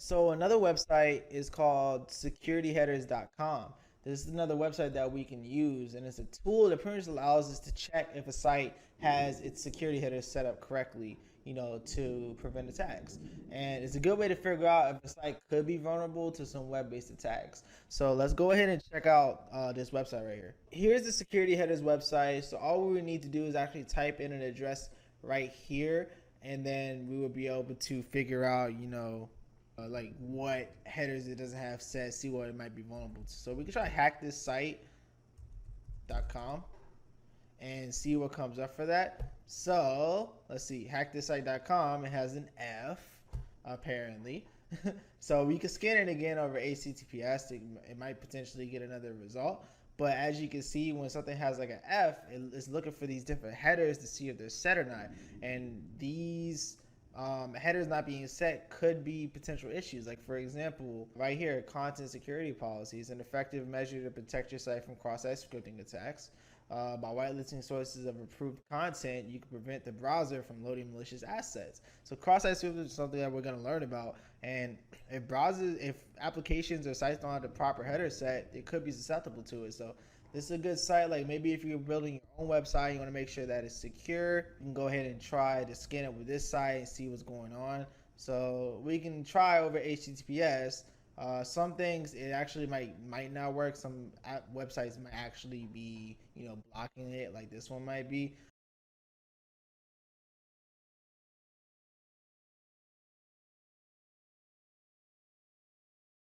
So another website is called SecurityHeaders.com. This is another website that we can use, and it's a tool that pretty much allows us to check if a site has its security headers set up correctly, to prevent attacks. And it's a good way to figure out if a site could be vulnerable to some web-based attacks. So let's go ahead and check out this website right here. Here's the Security Headers website. So all we need to do is actually type in an address right here, and then we will be able to figure out, like what headers it doesn't have set, see what it might be vulnerable to. So we can try hack this site.com and see what comes up for that. So let's see, hackthisite.com. It has an F apparently. So we can scan it again over HTTPS. It might potentially get another result. But as you can see, when something has like an F, it's looking for these different headers to see if they're set or not. And these headers not being set could be potential issues. Like, for example, right here, content security policies, an effective measure to protect your site from cross-site scripting attacks. By whitelisting sources of approved content, you can prevent the browser from loading malicious assets. So cross-site scripting is something that we're going to learn about. And if applications or sites don't have the proper header set, it could be susceptible to it. So this is a good site. Like maybe if you're building your own website, you want to make sure that it's secure. You can go ahead and try to scan it with this site and see what's going on. So we can try over HTTPS. Some things it actually might not work. Some websites might actually be blocking it, like this one might be.